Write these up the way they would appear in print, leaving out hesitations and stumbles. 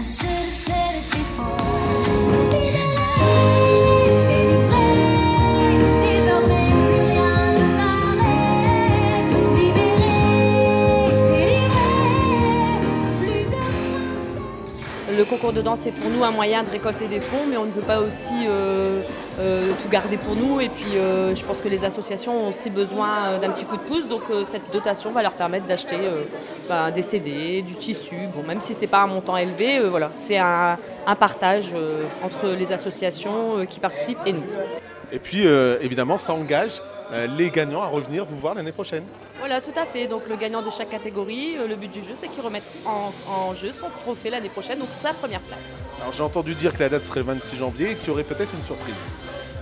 I should have said it before. Désormais plus rien ne paraît. Libéré, délivré, plus de princesse. Le concours de danse est pour nous un moyen de récolter des fonds, mais on ne veut pas aussi tout garder pour nous. Et puis je pense que les associations ont aussi besoin d'un petit coup de pouce, donc cette dotation va leur permettre d'acheter des CD, du tissu. Bon, même si ce n'est pas un montant élevé, voilà, c'est un partage entre les associations qui participent et nous. Et puis évidemment, ça engage les gagnants à revenir vous voir l'année prochaine. Voilà, tout à fait. Donc le gagnant de chaque catégorie, le but du jeu, c'est qu'il remette en jeu son trophée l'année prochaine, donc sa première place. Alors j'ai entendu dire que la date serait le 26 janvier et qu'il y aurait peut-être une surprise.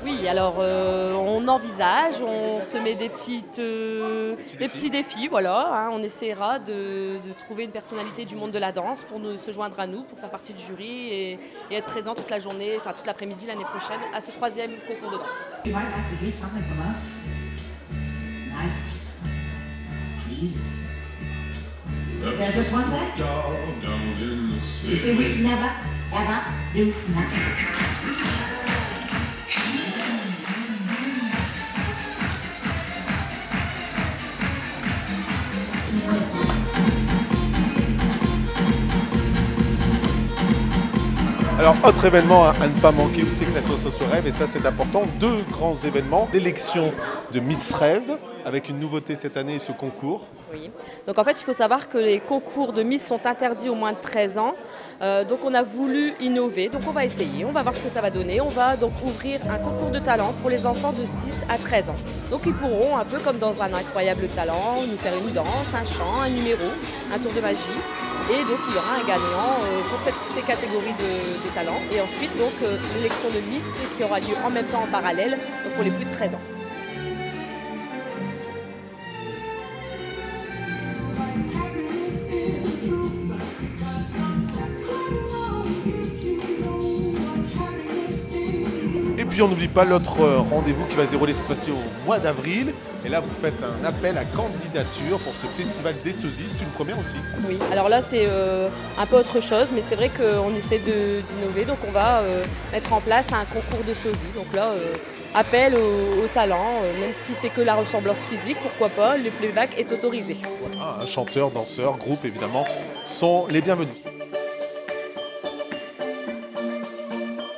Oui, alors on envisage, on se met des petits défis, voilà. Hein, on essaiera de trouver une personnalité du monde de la danse pour se joindre à nous, pour faire partie du jury et être présent toute la journée, enfin toute l'après-midi l'année prochaine à ce 3e concours de danse. You might like to hear something from us. Nice. Easy. There's just one thing. You see, we never, ever do nothing. Alors, autre événement à ne pas manquer aussi que la Sauce au Rêve, et ça c'est important, 2 grands événements. L'élection de Miss Rêve, avec une nouveauté cette année, ce concours. Oui, donc en fait il faut savoir que les concours de Miss sont interdits aux moins de 13 ans. Donc on a voulu innover, donc on va essayer, on va voir ce que ça va donner. On va donc ouvrir un concours de talent pour les enfants de 6 à 13 ans. Donc ils pourront, un peu comme dans un incroyable talent, nous faire une danse, un chant, un numéro, un tour de magie. Et donc il y aura un gagnant pour ces catégories de talents. Et ensuite donc l'élection de Miss qui aura lieu en même temps en parallèle, donc pour les plus de 13 ans. Et puis on n'oublie pas l'autre rendez-vous qui va se dérouler cette fois-ci au mois d'avril. Et là vous faites un appel à candidature pour ce festival des sosies, c'est une première aussi. Oui, alors là c'est un peu autre chose, mais c'est vrai qu'on essaie d'innover, donc on va mettre en place un concours de sosies. Donc là, appel au talent, même si c'est que la ressemblance physique, pourquoi pas, le playback est autorisé. Voilà, un chanteur, danseur, groupe évidemment, sont les bienvenus.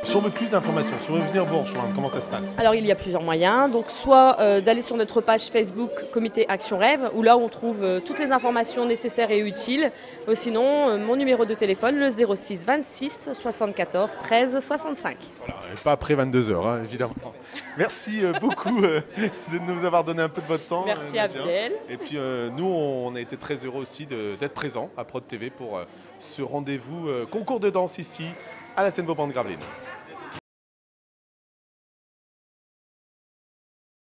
Si on veut plus d'informations, si on veut venir vous rejoindre, comment ça se passe? Alors il y a plusieurs moyens, donc soit d'aller sur notre page Facebook Comité Action Rêve, où là on trouve toutes les informations nécessaires et utiles. Sinon, mon numéro de téléphone, le 06 26 74 13 65. Voilà, et pas après 22 h, hein, évidemment. Merci beaucoup de nous avoir donné un peu de votre temps. Merci Abdel. Et puis nous, on a été très heureux aussi d'être présents à Prod TV pour ce rendez-vous concours de danse ici à la Seine-Vauban de Gravelines.